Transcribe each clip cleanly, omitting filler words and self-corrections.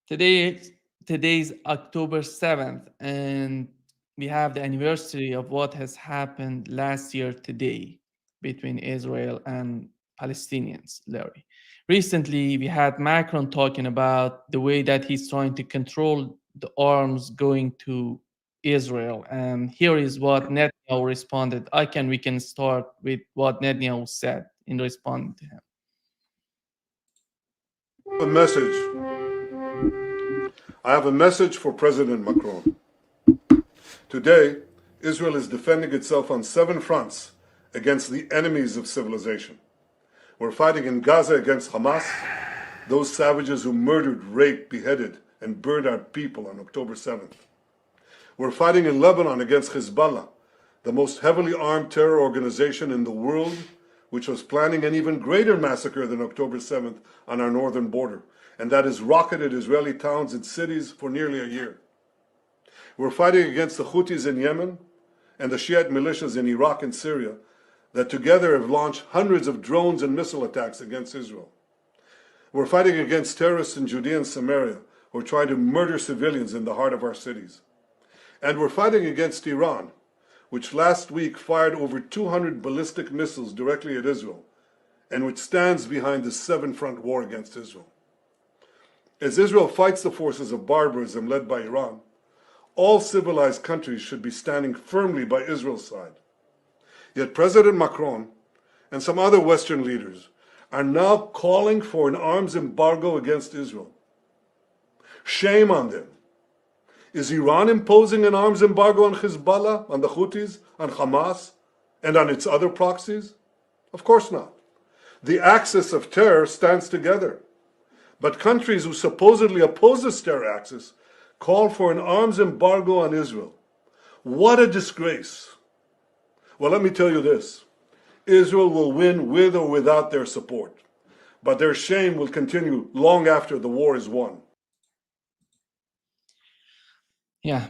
Today, today's October 7th, and we have the anniversary of what has happened last year today between Israel and Palestinians, Larry. Recently, we had Macron talking about the way that he's trying to control the arms going to Israel. And here is what Netanyahu responded. We can start with what Netanyahu said in responding to him. A message. I have a message for President Macron. Today, Israel is defending itself on 7 fronts against the enemies of civilization. We're fighting in Gaza against Hamas, those savages who murdered, raped, beheaded, and burned our people on October 7th. We're fighting in Lebanon against Hezbollah, the most heavily armed terror organization in the world, which was planning an even greater massacre than October 7th on our northern border, and that has rocketed Israeli towns and cities for nearly a year. We're fighting against the Houthis in Yemen and the Shiite militias in Iraq and Syria that together have launched hundreds of drones and missile attacks against Israel. We're fighting against terrorists in Judea and Samaria who are trying to murder civilians in the heart of our cities. And we're fighting against Iran, which last week fired over 200 ballistic missiles directly at Israel, and which stands behind the 7-front war against Israel. As Israel fights the forces of barbarism led by Iran, all civilized countries should be standing firmly by Israel's side. Yet President Macron and some other Western leaders are now calling for an arms embargo against Israel. Shame on them. Is Iran imposing an arms embargo on Hezbollah, on the Houthis, on Hamas, and on its other proxies? Of course not. The axis of terror stands together. But countries who supposedly oppose this terror axis call for an arms embargo on Israel. What a disgrace. Well, let me tell you this. Israel will win with or without their support, but their shame will continue long after the war is won. Yeah.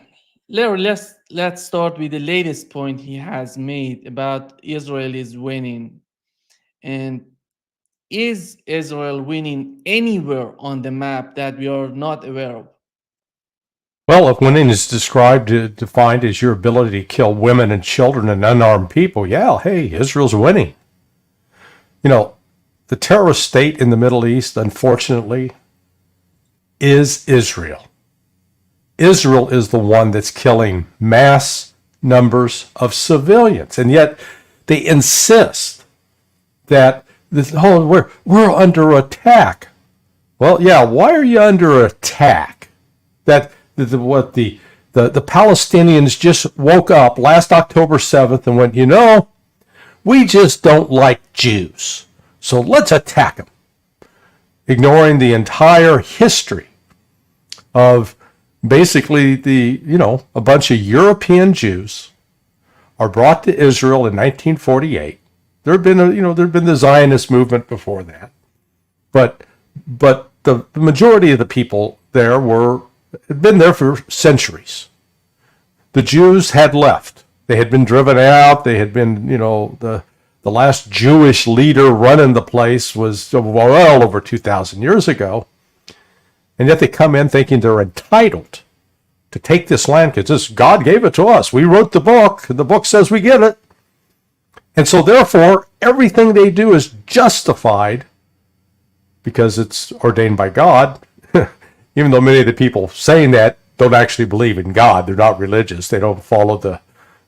Larry, let's start with the latest point he has made about Israel is winning. And is Israel winning anywhere on the map that we are not aware of? Well, if winning is defined as your ability to kill women and children and unarmed people, yeah, hey, Israel's winning. You know, the terrorist state in the Middle East, unfortunately, is Israel. Israel is the one that's killing mass numbers of civilians, and yet they insist that we're under attack. Well, yeah, why are you under attack? The Palestinians just woke up last October 7th and went, we just don't like Jews, so let's attack them, ignoring the entire history of basically a bunch of European Jews are brought to Israel in 1948. There'd been the Zionist movement before that, but the majority of the people there had been there for centuries. The Jews had left. They had been driven out. They had been, the last Jewish leader running the place was well over 2,000 years ago. And yet they come in thinking they're entitled to take this land because God gave it to us. We wrote the book, and the book says we get it. And so therefore, everything they do is justified because it's ordained by God, even though many of the people saying that don't actually believe in God. They're not religious. They don't follow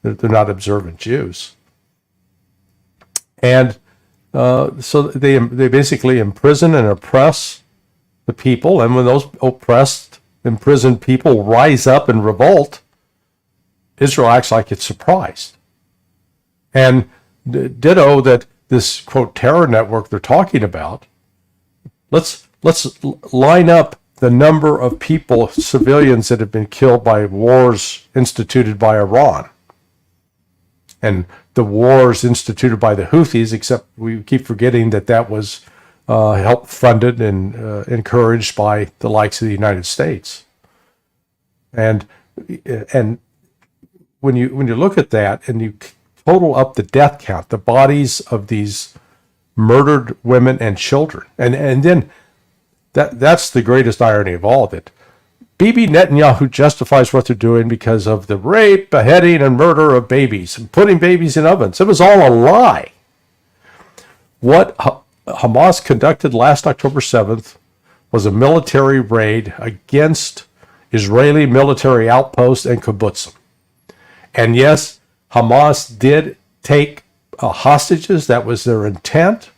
they're not observant Jews. And so they basically imprison and oppress the people, and when those oppressed, imprisoned people rise up and revolt, Israel acts like it's surprised. And ditto that this, quote, terror network they're talking about, let's line up the number of people, civilians that have been killed by wars instituted by Iran and the wars instituted by the Houthis, except we keep forgetting that was help funded and encouraged by the likes of the United States. And when you look at that and you total up the death count, the bodies of these murdered women and children, and then that's the greatest irony of all of it. Bibi Netanyahu justifies what they're doing because of the rape, beheading, and murder of babies and putting babies in ovens. It was all a lie. What Hamas conducted last October 7th was a military raid against Israeli military outposts and kibbutzim. And yes, Hamas did take hostages. That was their intent.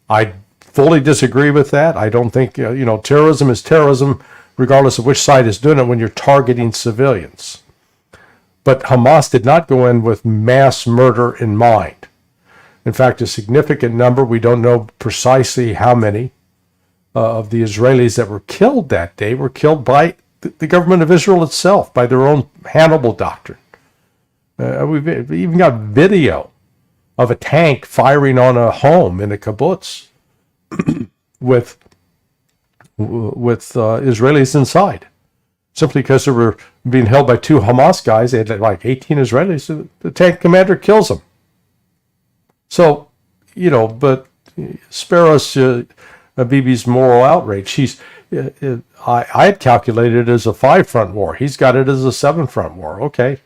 I fully disagree with that. I don't think, terrorism is terrorism, regardless of which side is doing it when you're targeting civilians. But Hamas did not go in with mass murder in mind. In fact, a significant number, we don't know precisely how many, of the Israelis that were killed that day were killed by the government of Israel itself, by their own Hannibal doctrine. We've even got video of a tank firing on a home in a kibbutz with Israelis inside, simply because they were being held by two Hamas guys. They had like 18 Israelis. The tank commander kills them. So, but spare us Bibi's moral outrage. I had calculated it as a 5-front war. He's got it as a 7-front war. Okay,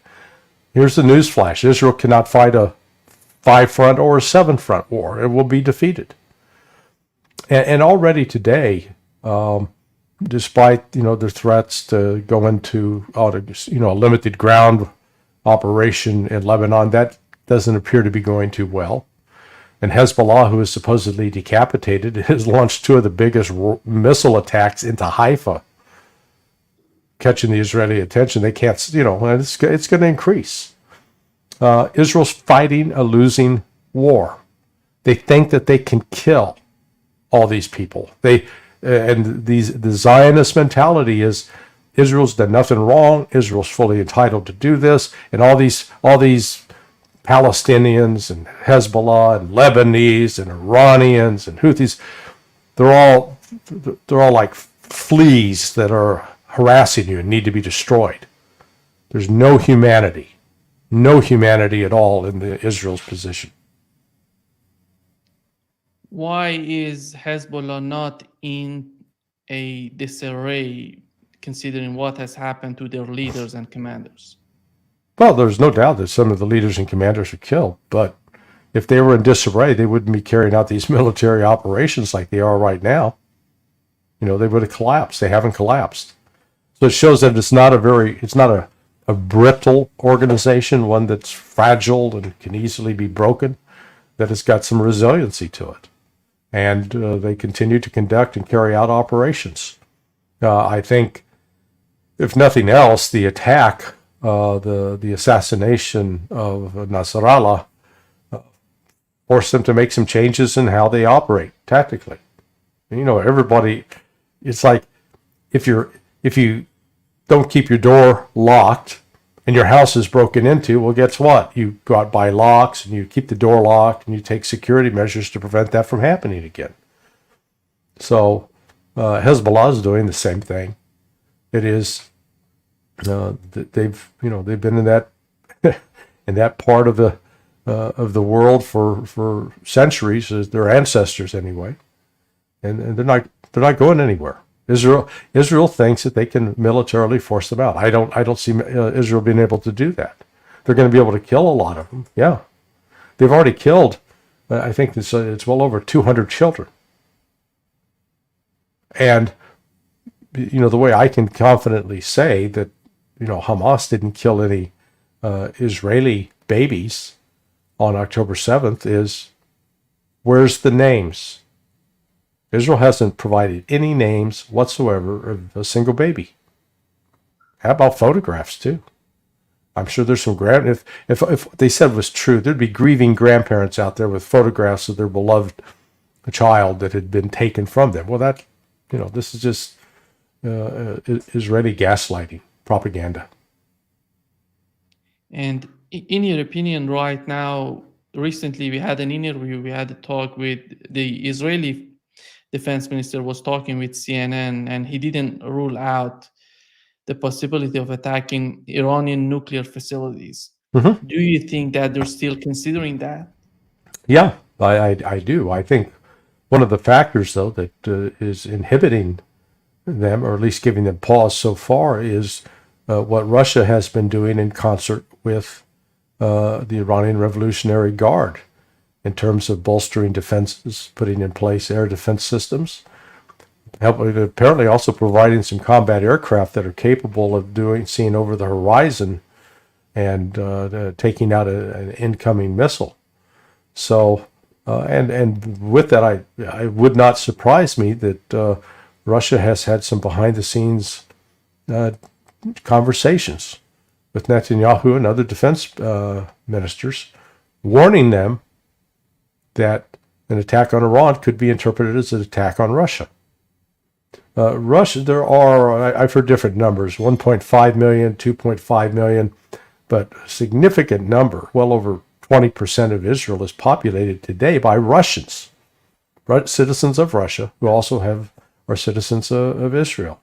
here's the news flash. Israel cannot fight a 5-front or a 7-front war. It will be defeated. And already today, despite their threats to go into a limited ground operation in Lebanon, that doesn't appear to be going too well. And Hezbollah, who is supposedly decapitated, has launched 2 of the biggest missile attacks into Haifa, catching the Israeli attention. They can't, it's going to increase. Israel's fighting a losing war. They think that they can kill all these people. The Zionist mentality is Israel's done nothing wrong. Israel's fully entitled to do this, and all these Palestinians and Hezbollah and Lebanese and Iranians and Houthis, they're all like fleas that are harassing you and need to be destroyed. There's no humanity at all in Israel's position. Why is Hezbollah not in a disarray, considering what has happened to their leaders and commanders? Well, there's no doubt that some of the leaders and commanders were killed, but if they were in disarray, they wouldn't be carrying out these military operations like they are right now. They would have collapsed. They haven't collapsed. So it shows that it's not a brittle organization, one that's fragile and can easily be broken, that it's got some resiliency to it. And they continue to conduct and carry out operations. I think, if nothing else, the attack, the assassination of Nasrallah forced them to make some changes in how they operate tactically. Everybody, it's like if you don't keep your door locked and your house is broken into, well, guess what? You go out, buy locks, and you keep the door locked, and you take security measures to prevent that from happening again. So Hezbollah is doing the same thing. It is they've been in that part of the world for centuries, their ancestors anyway, and they're not going anywhere. Israel thinks that they can militarily force them out. I don't see Israel being able to do that. They're going to be able to kill a lot of them. Yeah, they've already killed. I think it's well over 200 children. And the way I can confidently say that Hamas didn't kill any Israeli babies on October 7th is, where's the names? Israel hasn't provided any names whatsoever of a single baby. How about photographs too? I'm sure there's some if they said it was true, there'd be grieving grandparents out there with photographs of their beloved child that had been taken from them. Well, this is just Israeli gaslighting, propaganda. And in your opinion, right now, recently we had an interview, we had a talk with the Israeli defense minister was talking with CNN, and he didn't rule out the possibility of attacking Iranian nuclear facilities. Mm-hmm. Do you think that they're still considering that? Yeah, I do. I think one of the factors, though, that is inhibiting them, or at least giving them pause so far, is what Russia has been doing in concert with the Iranian Revolutionary Guard in terms of bolstering defenses, putting in place air defense systems, apparently also providing some combat aircraft that are capable of seeing over the horizon and taking out an incoming missile. So, and with that, I would not surprise me that Russia has had some behind-the-scenes conversations with Netanyahu and other defense ministers, warning them that an attack on Iran could be interpreted as an attack on Russia. Russia, there are, I've heard different numbers, 1.5 million, 2.5 million, but a significant number, well over 20% of Israel is populated today by Russians, citizens of Russia, who also are citizens of Israel.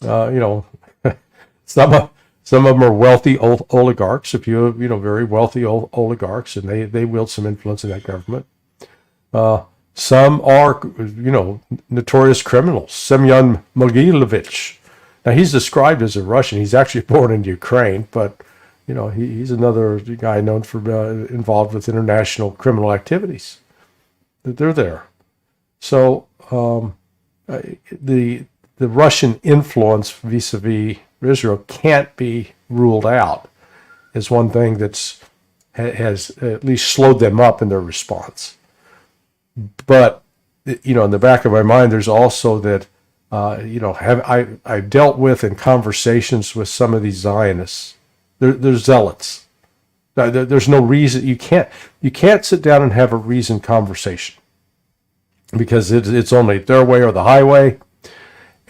Some of them are wealthy oligarchs, very wealthy oligarchs, and they wield some influence in that government. Some are, notorious criminals. Semyon Mogilevich. Now, he's described as a Russian. He's actually born in Ukraine, but, he's another guy known for involved with international criminal activities. They're there. So the Russian influence vis-a-vis Israel can't be ruled out as one thing has at least slowed them up in their response. But, in the back of my mind, there's also that, I've dealt with in conversations with some of these Zionists. They're zealots. There's no reason, you can't sit down and have a reasoned conversation because it's only their way or the highway.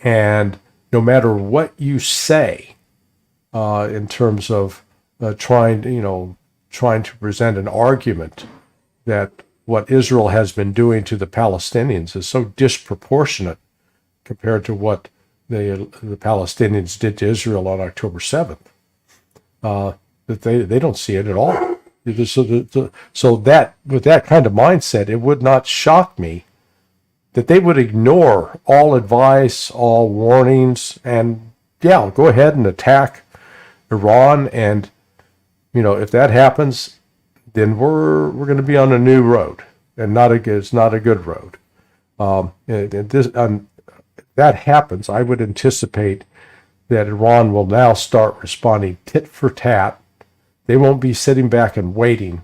And no matter what you say in terms of trying to present an argument that what Israel has been doing to the Palestinians is so disproportionate compared to what the Palestinians did to Israel on October 7th, that they don't see it at all. So that with that kind of mindset, it would not shock me that they would ignore all advice, all warnings, and go ahead and attack Iran. And if that happens, then we're going to be on a new road, and it's not a good road. If that happens, I would anticipate that Iran will now start responding tit for tat. They won't be sitting back and waiting.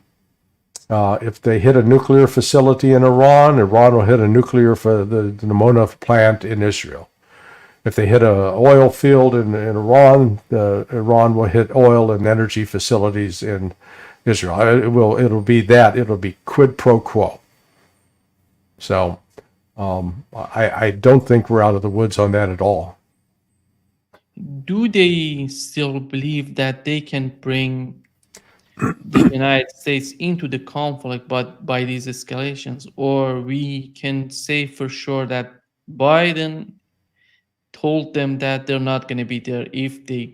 If they hit a nuclear facility in Iran, Iran will hit the Nimona plant in Israel. If they hit an oil field in Iran, Iran will hit oil and energy facilities in Israel. It'll be quid pro quo. So I don't think we're out of the woods on that at all. Do they still believe that they can bring the United States into the conflict, but by these escalations, or we can say for sure that Biden told them that they're not going to be there if they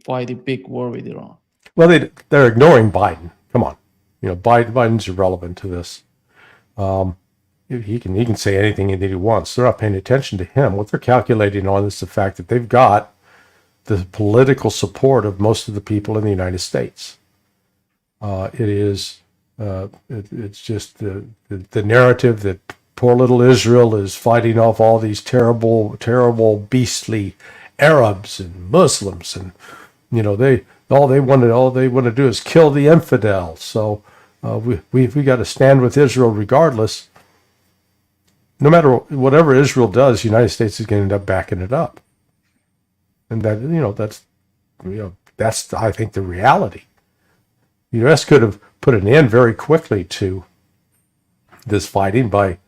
fight a big war with Iran? Well, they're ignoring Biden. Come on, Biden's irrelevant to this. He can say anything that he wants. They're not paying attention to him. What they're calculating on is the fact that they've got the political support of most of the people in the United States. It's just the narrative that poor little Israel is fighting off all these terrible, terrible, beastly Arabs and Muslims, and all they want to do is kill the infidels. So we got to stand with Israel regardless. No matter whatever Israel does, the United States is going to end up backing it up. And that's I think the reality. The U.S. could have put an end very quickly to this fighting by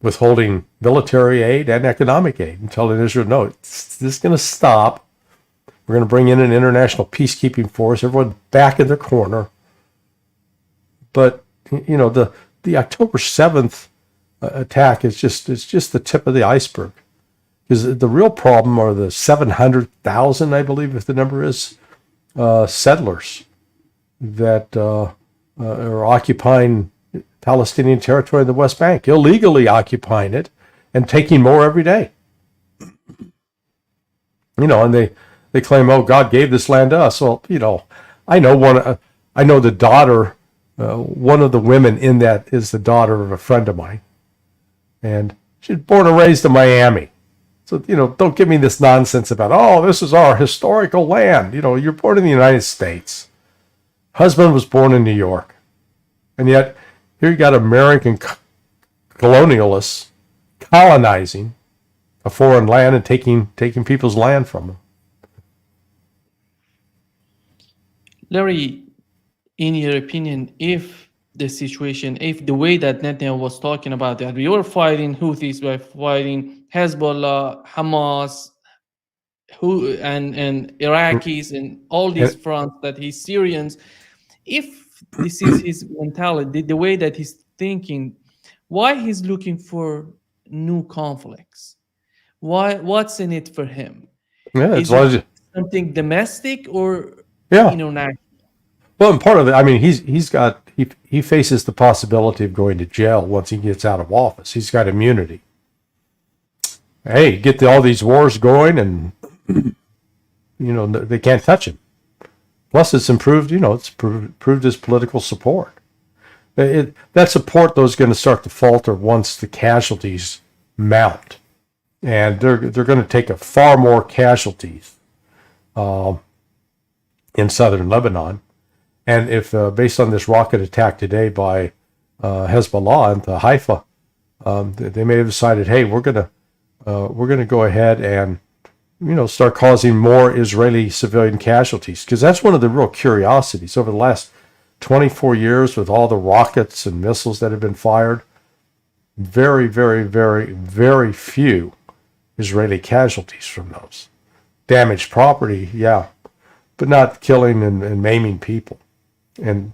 withholding military aid and economic aid and telling Israel, no, this is going to stop. We're going to bring in an international peacekeeping force. Everyone back in their corner. But the October 7th attack is just the tip of the iceberg. Because the real problem are the 700,000, I believe, if the number is, settlers that are occupying Palestinian territory in the West Bank, illegally occupying it and taking more every day. And they claim, oh, God gave this land to us. Well, I know I know the daughter, one of the women in that is the daughter of a friend of mine. And she's born and raised in Miami. So, don't give me this nonsense about, oh, this is our historical land. You're born in the United States. Husband was born in New York. And yet, here you got American colonialists colonizing a foreign land and taking people's land from them. Larry, in your opinion, if the way that Netanyahu was talking about that, we were fighting Houthis, we were fighting Hezbollah, Hamas, and Iraqis, and all these And, fronts that he's Syrians. If this is his mentality, the way that he's thinking, why he's looking for new conflicts? What's in it for him? yeah, as Is long it as you, something domestic or yeah. international? Well, and part of it, I mean, he faces the possibility of going to jail once he gets out of office. He's got immunity. Hey, get all these wars going, and they can't touch him. Plus, it's improved. It's improved his political support. That support, though, is going to start to falter once the casualties mount, and they're going to take a far more casualties in southern Lebanon. And if based on this rocket attack today by Hezbollah into Haifa, they may have decided, hey, we're gonna go ahead and start causing more Israeli civilian casualties, because that's one of the real curiosities over the last 24 years with all the rockets and missiles that have been fired. Very, very, very, very few Israeli casualties from those. Damaged property, yeah, but not killing and maiming people. And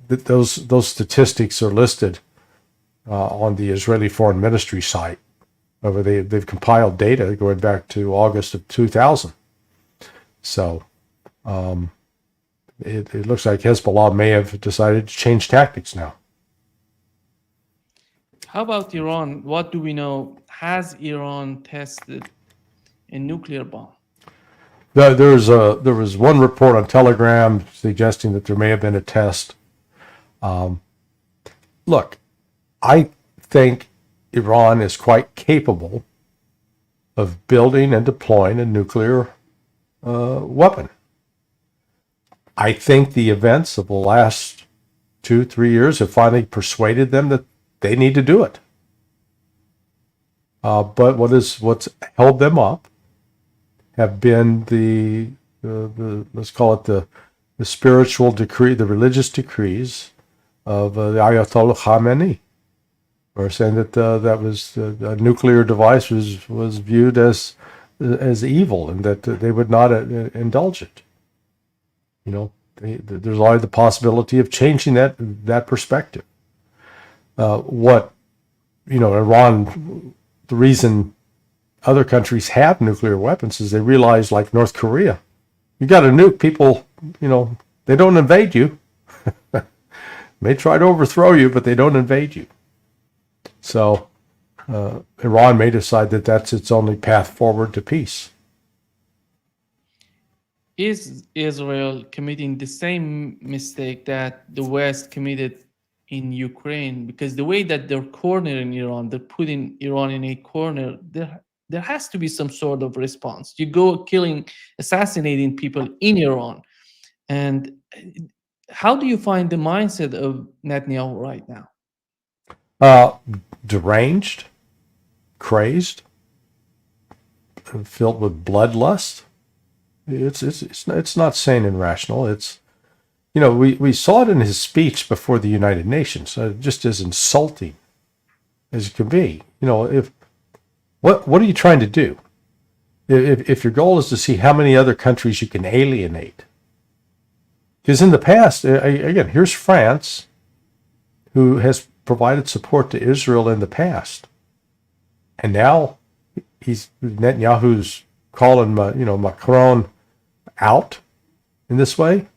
those statistics are listed on the Israeli Foreign Ministry site. They've compiled data going back to August of 2000. So it looks like Hezbollah may have decided to change tactics now. How about Iran? What do we know? Has Iran tested a nuclear bomb? There was one report on Telegram suggesting that there may have been a test. Look, I think Iran is quite capable of building and deploying a nuclear weapon. I think the events of the last 2-3 years have finally persuaded them that they need to do it. But what's held them up have been the let's call it the spiritual decree, the religious decrees of the Ayatollah Khamenei. Or saying that that was a nuclear device was viewed as evil, and that they would not indulge it. There's always the possibility of changing that perspective. Iran, the reason other countries have nuclear weapons is they realize, like North Korea, you got to nuke people. They don't invade you. May try to overthrow you, but they don't invade you. So Iran may decide that that's its only path forward to peace. Is Israel committing the same mistake that the West committed in Ukraine? Because the way that they're cornering Iran, they're putting Iran in a corner, there has to be some sort of response. You go assassinating people in Iran. And how do you find the mindset of Netanyahu right now? Deranged, crazed, filled with bloodlust. It's not sane and rational. It's we saw it in his speech before the United Nations, just as insulting as it can be. What are you trying to do? If your goal is to see how many other countries you can alienate, because in the past, again, here's France, who has provided support to Israel in the past, and now Netanyahu's calling Macron out in this way.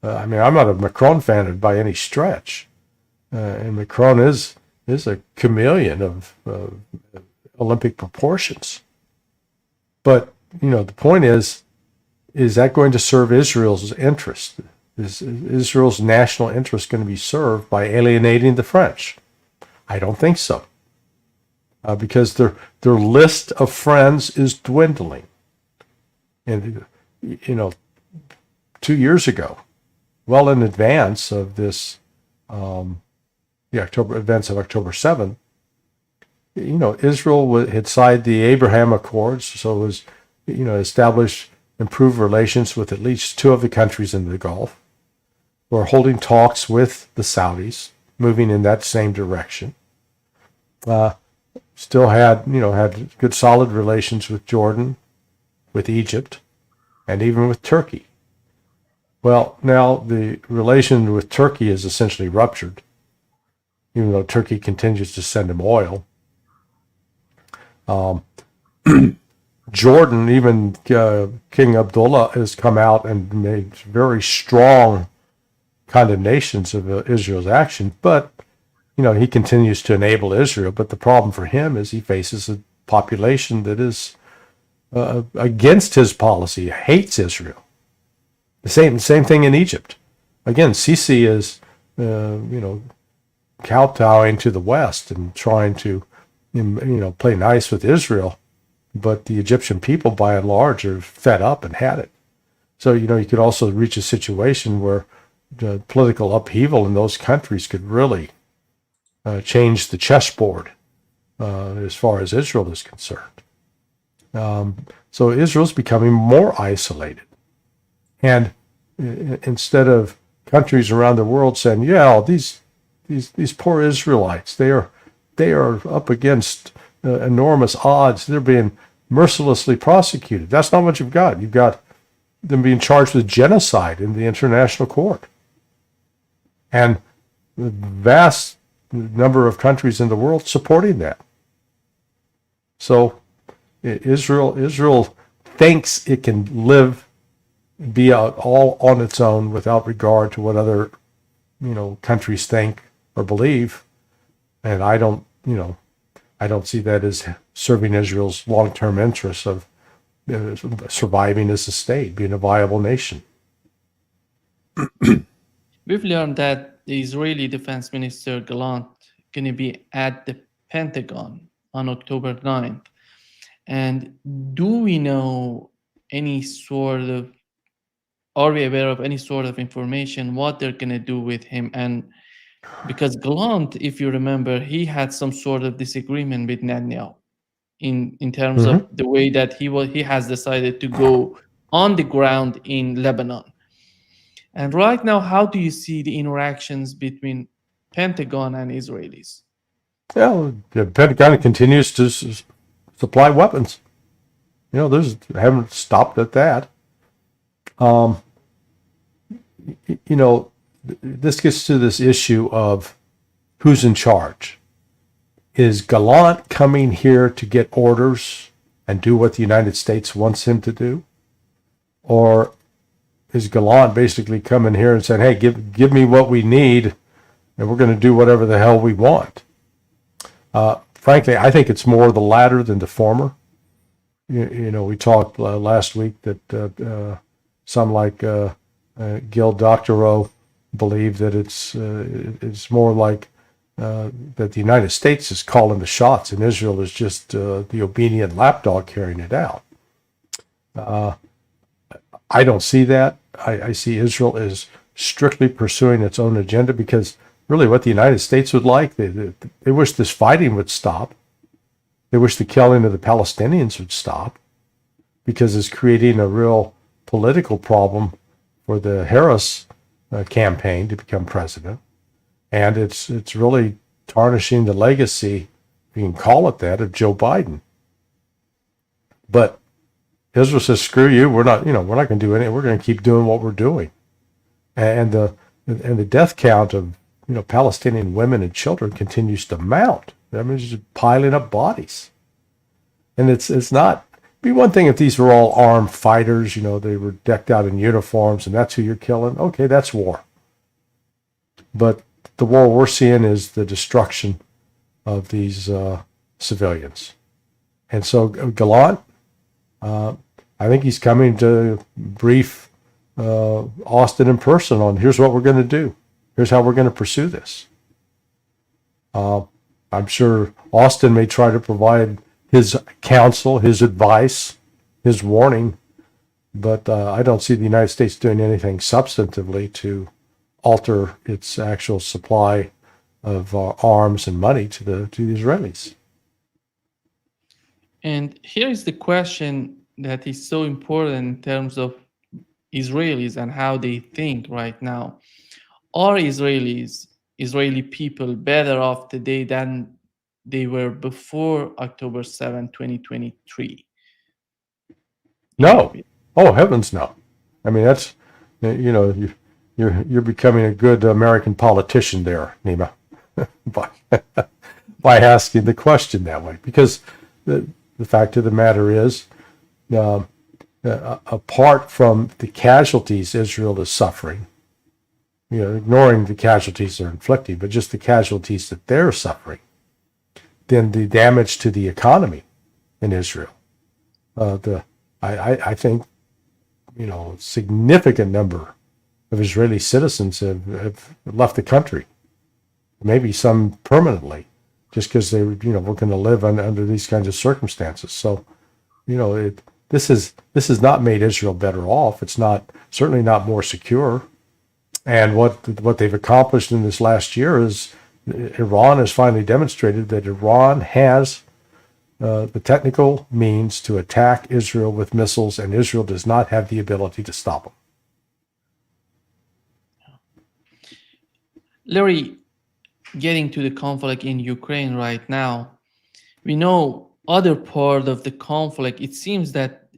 I'm not a Macron fan by any stretch, and Macron is a chameleon of Olympic proportions. But the point is that going to serve Israel's interest? Is Israel's national interest going to be served by alienating the French? I don't think so, because their list of friends is dwindling. And 2 years ago, well in advance of this, the October events of October 7th, Israel had signed the Abraham Accords, so it was, established improved relations with at least two of the countries in the Gulf. We're holding talks with the Saudis, moving in that same direction. Still had good solid relations with Jordan, with Egypt, and even with Turkey. Well, now the relation with Turkey is essentially ruptured, even though Turkey continues to send him oil. Jordan, even King Abdullah, has come out and made very strong condemnations of Israel's action, but he continues to enable Israel. But the problem for him is he faces a population that is against his policy, hates Israel. The same thing in Egypt. Again, Sisi is kowtowing to the West and trying to play nice with Israel, but the Egyptian people by and large are fed up and had it. So you could also reach a situation where the political upheaval in those countries could really change the chessboard as far as Israel is concerned. So Israel's becoming more isolated. And instead of countries around the world saying, yeah, these poor Israelites, they are up against enormous odds. They're being mercilessly prosecuted. That's not what you've got. You've got them being charged with genocide in the international court. And the vast number of countries in the world supporting that. So Israel thinks it can be out all on its own without regard to what other countries think or believe, and I don't see that as serving Israel's long-term interests of surviving as a state, being a viable nation. We've learned that the Israeli Defense Minister Gallant going to be at the Pentagon on October 9th. And do we know are we aware of any sort of information what they're going to do with him? And because Gallant, if you remember, he had some sort of disagreement with Netanyahu in terms of the way that he has decided to go on the ground in Lebanon. And right now, how do you see the interactions between Pentagon and Israelis? Well, the Pentagon continues to supply weapons. Haven't stopped at that. This gets to this issue of who's in charge. Is Gallant coming here to get orders and do what the United States wants him to do? Or is Gallant basically coming here and saying, hey, give me what we need, and we're going to do whatever the hell we want? Frankly, I think it's more the latter than the former. We talked last week that some like Gil Doctorow believe that it's more like that the United States is calling the shots and Israel is just the obedient lapdog carrying it out. I don't see that. I see Israel as strictly pursuing its own agenda, because really what the United States would like, they wish this fighting would stop. They wish the killing of the Palestinians would stop, because it's creating a real political problem for the Harris campaign to become president. And it's really tarnishing the legacy, if you can call it that, of Joe Biden. But Israel says, screw you, we're not going to do anything. We're going to keep doing what we're doing. And the death count of Palestinian women and children continues to mount. I mean, it's just piling up bodies. And it's not, it'd be one thing if these were all armed fighters, they were decked out in uniforms and that's who you're killing. Okay, that's war. But the war we're seeing is the destruction of these civilians. And so Gallant, I think he's coming to brief Austin in person on here's what we're going to do. Here's how we're going to pursue this. I'm sure Austin may try to provide his counsel, his advice, his warning, but I don't see the United States doing anything substantively to alter its actual supply of arms and money to the Israelis. And here is the question that is so important in terms of Israelis and how they think right now. Are Israeli people better off today than they were before October 7, 2023? No. Oh, heavens no. I mean, that's, you're becoming a good American politician there, Nima, by asking the question that way. Because the fact of the matter is, apart from the casualties Israel is suffering, ignoring the casualties they're inflicting, but just the casualties that they're suffering, then the damage to the economy in Israel, I think, significant number of Israeli citizens have left the country, maybe some permanently, just because they were going to live under these kinds of circumstances. So, this has not made Israel better off. It's certainly not more secure. And what they've accomplished in this last year is Iran has finally demonstrated that Iran has the technical means to attack Israel with missiles, and Israel does not have the ability to stop them. Larry, getting to the conflict in Ukraine right now, we know other part of the conflict, it seems that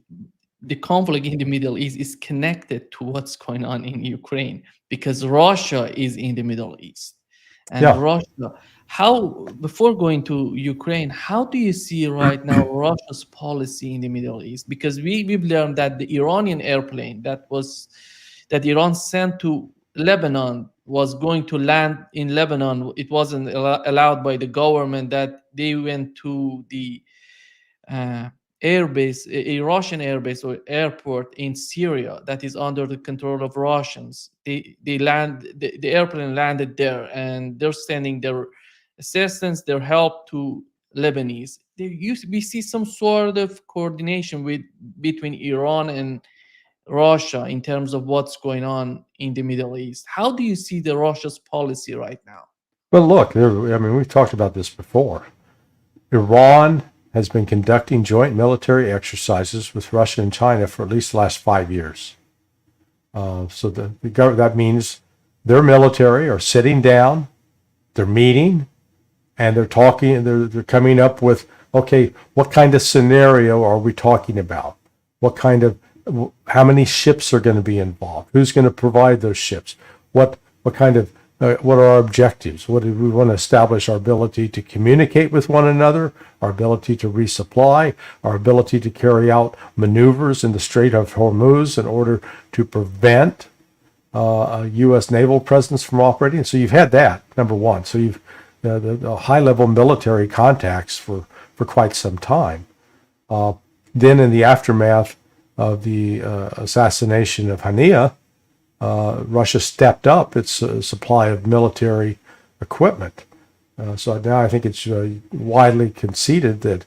the conflict in the Middle East is connected to what's going on in Ukraine because Russia is in the Middle East. And Russia, before going to Ukraine, how do you see right now Russia's policy in the Middle East? Because we've learned that the Iranian airplane that Iran sent to Lebanon was going to land in Lebanon. It wasn't allowed by the government. That they went to the airbase, a Russian airbase or airport in Syria that is under the control of Russians. The airplane landed there, and they're sending their assistance, their help to Lebanese. We see some sort of coordination between Iran and Russia in terms of what's going on in the Middle East. How do you see the Russia's policy right now? Well, look, we've talked about this before. Iran has been conducting joint military exercises with Russia and China for at least the last 5 years. So that means their military are sitting down, they're meeting, and they're talking, they're coming up with, okay, what kind of scenario are we talking about? How many ships are going to be involved? Who's going to provide those ships? What are our objectives? What do we want to establish? Our ability to communicate with one another, our ability to resupply, our ability to carry out maneuvers in the Strait of Hormuz in order to prevent a U.S. naval presence from operating. So you've had that, number one. So you've the high-level military contacts for quite some time. Then in the aftermath of the assassination of Hania, Russia stepped up its supply of military equipment. So now I think it's widely conceded that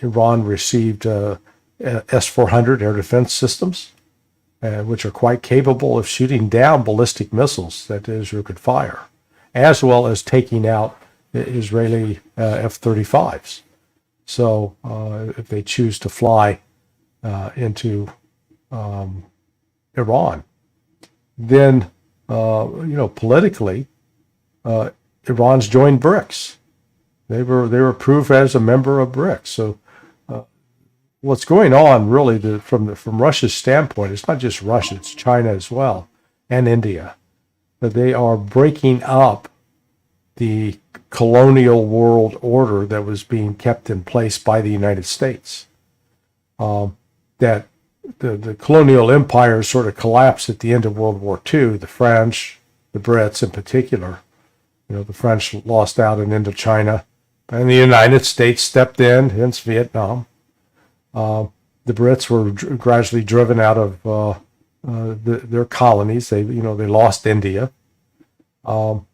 Iran received S-400 air defense systems, which are quite capable of shooting down ballistic missiles that Israel could fire, as well as taking out Israeli F-35s. So if they choose to fly into Iran, then politically, Iran's joined BRICS. They were approved as a member of BRICS. So what's going on really from Russia's standpoint, it's not just Russia, it's China as well, and India, that they are breaking up the colonial world order that was being kept in place by the United States. That the colonial empires sort of collapsed at the end of World War II, the French, the Brits in particular. The French lost out in Indochina, and the United States stepped in, hence Vietnam. the Brits were gradually driven out of their colonies. They lost India, and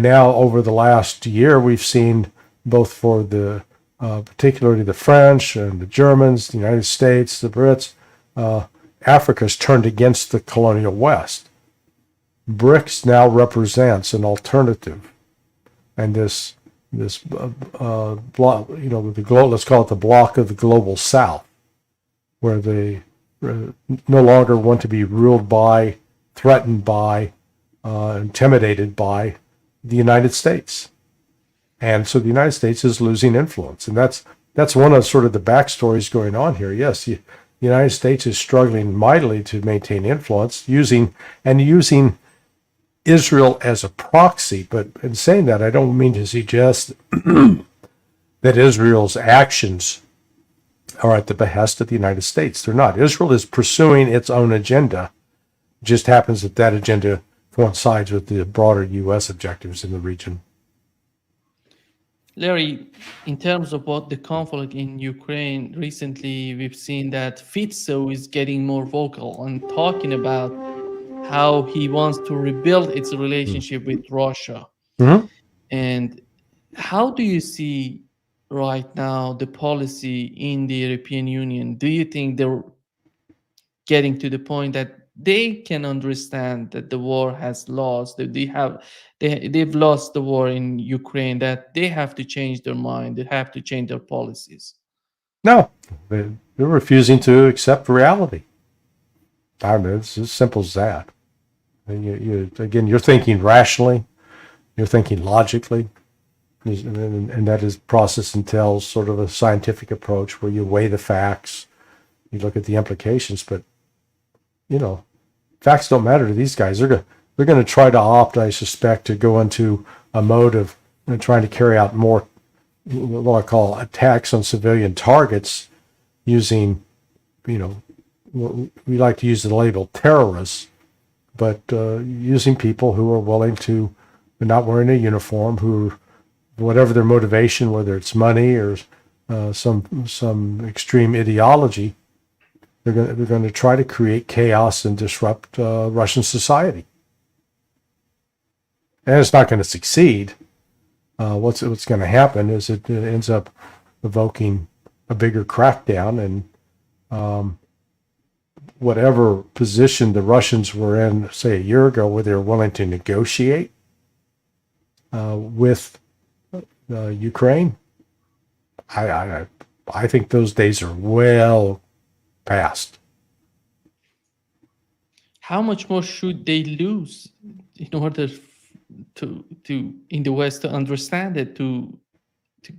now over the last year, we've seen both for the particularly the French and the Germans, the United States, the Brits, Africa's turned against the colonial West. BRICS now represents an alternative, and this block, let's call it the block of the global South, where they no longer want to be ruled by, threatened by, intimidated by the United States. And so the United States is losing influence. And that's one of sort of the backstories going on here. Yes, the United States is struggling mightily to maintain influence using Israel as a proxy. But in saying that, I don't mean to suggest that Israel's actions are at the behest of the United States. They're not. Israel is pursuing its own agenda. It just happens that that agenda coincides with the broader U.S. objectives in the region. Larry, in terms of what the conflict in Ukraine, recently we've seen that Fitzo is getting more vocal and talking about how he wants to rebuild its relationship with Russia. Mm-hmm. And how do you see right now the policy in the European Union? Do you think they're getting to the point that they can understand that the war has lost, that they've lost the war in Ukraine, that they have to change their mind, they have to change their policies? No, they're refusing to accept reality. I mean, it's as simple as that. And you're thinking rationally, you're thinking logically, and that is process entails sort of a scientific approach where you weigh the facts, you look at the implications, but facts don't matter to these guys. They're going to try to opt, I suspect, to go into a mode of trying to carry out more what I call attacks on civilian targets using, what we like to use the label terrorists, but using people who are willing to, not wearing a uniform, who, whatever their motivation, whether it's money or some extreme ideology, they're going to try to create chaos and disrupt Russian society. And it's not going to succeed. What's going to happen is it ends up evoking a bigger crackdown, and whatever position the Russians were in, say, a year ago, where they were willing to negotiate with Ukraine, I think those days are well past. How much more should they lose in order to in the West to understand it, to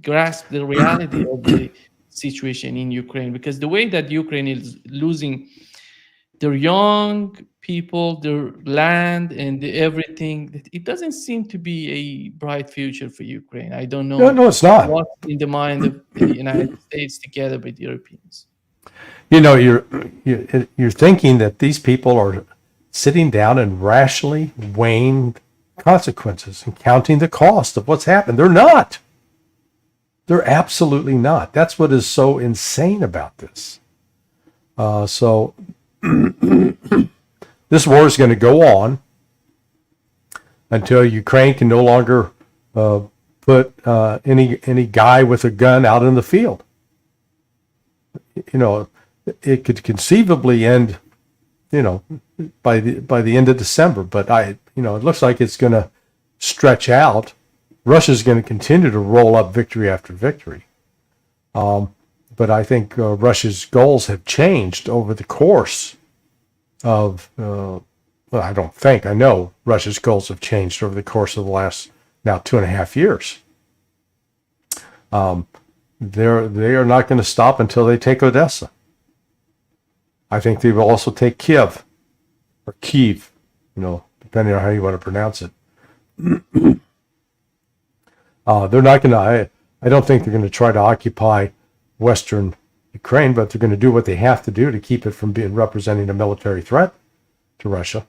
grasp the reality of the situation in Ukraine? Because the way that Ukraine is losing their young people, their land, and everything, it doesn't seem to be a bright future for Ukraine. I don't know. No, it's not. What's in the mind of the United States together with Europeans? You're thinking that these people are sitting down and rationally weighing consequences and counting the cost of what's happened. They're not. They're absolutely not. That's what is so insane about this. So this war is going to go on until Ukraine can no longer put any guy with a gun out in the field. It could conceivably end, by the end of December. But it looks like it's going to stretch out. Russia's going to continue to roll up victory after victory. But I think Russia's goals have changed over the course of. I know Russia's goals have changed over the course of the last now 2.5 years. They are not going to stop until they take Odessa. I think they will also take Kiev, or Kyiv, depending on how you want to pronounce it. They're not going to. I don't think they're going to try to occupy Western Ukraine, but they're going to do what they have to do to keep it from representing a military threat to Russia.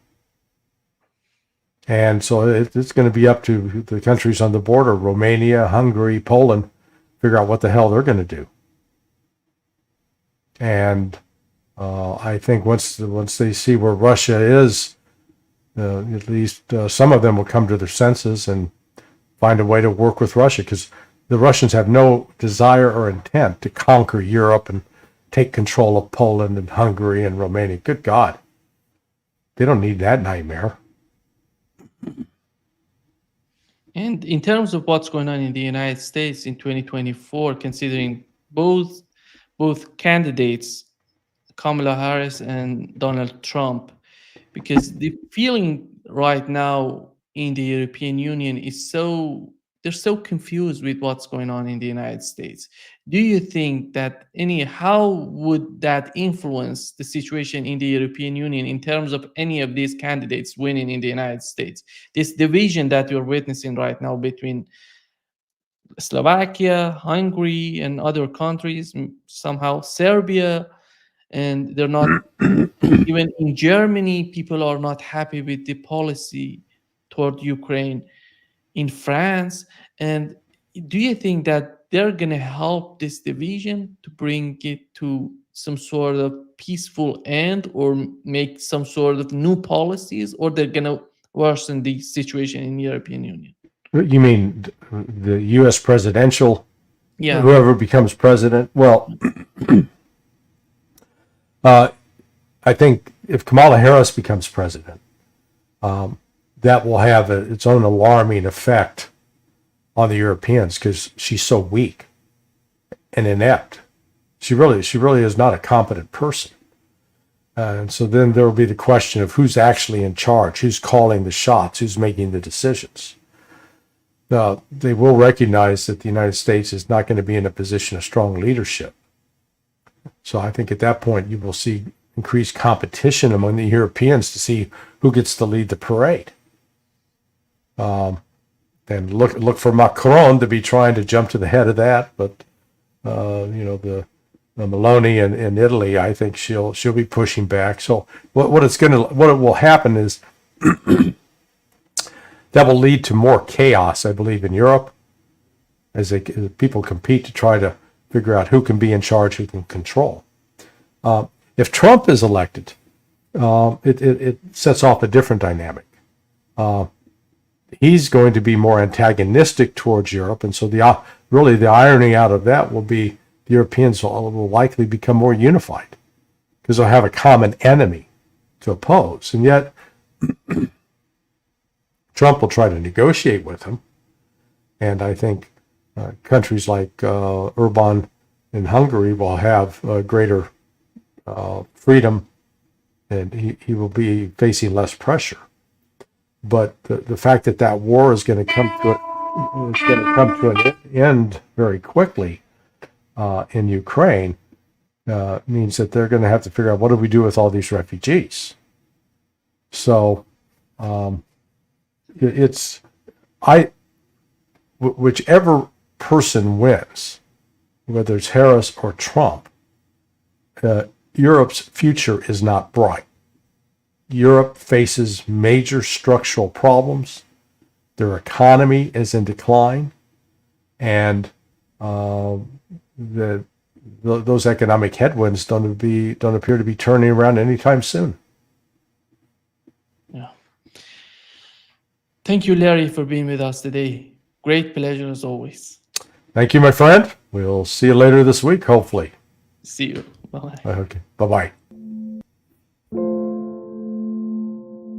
And so it's going to be up to the countries on the border, Romania, Hungary, Poland, figure out what the hell they're going to do. And I think once they see where Russia is, at least some of them will come to their senses and find a way to work with Russia, because the Russians have no desire or intent to conquer Europe and take control of Poland and Hungary and Romania. Good God. They don't need that nightmare. And in terms of what's going on in the United States in 2024, considering both candidates, Kamala Harris and Donald Trump, because the feeling right now in the European Union is they're so confused with what's going on in the United States. Do you think that how would that influence the situation in the European Union in terms of any of these candidates winning in the United States? This division that we're witnessing right now between Slovakia, Hungary, and other countries, somehow Serbia, and they're not even in Germany, people are not happy with the policy toward Ukraine. In France, and do you think that they're going to help this division to bring it to some sort of peaceful end, or make some sort of new policies, or they're going to worsen the situation in European Union? You mean the U.S. presidential, Yeah. whoever becomes president? Well, I think if Kamala Harris becomes president, that will have its own alarming effect on the Europeans, because she's so weak and inept. She really is not a competent person. And so then there will be the question of who's actually in charge, who's calling the shots, who's making the decisions. Now, they will recognize that the United States is not going to be in a position of strong leadership. So I think at that point you will see increased competition among the Europeans to see who gets to lead the parade. And look for Macron to be trying to jump to the head of that, but the Meloni in Italy, I think she'll be pushing back. So what will happen is that will lead to more chaos, I believe, in Europe, as people compete to try to figure out who can be in charge, who can control. If Trump is elected, it sets off a different dynamic. He's going to be more antagonistic towards Europe, and so the irony out of that will be the Europeans will likely become more unified, because they'll have a common enemy to oppose. And yet, Trump will try to negotiate with him, and I think countries like Orban in Hungary will have greater freedom, and he will be facing less pressure. But the fact that war is going to come to an end very quickly in Ukraine means that they're going to have to figure out, what do we do with all these refugees? So whichever person wins, whether it's Harris or Trump, Europe's future is not bright. Europe faces major structural problems. Their economy is in decline, and those economic headwinds don't appear to be turning around anytime soon. Yeah. Thank you, Larry, for being with us today. Great pleasure as always. Thank you, my friend. We'll see you later this week, hopefully. See you. Bye. Okay. Bye-bye.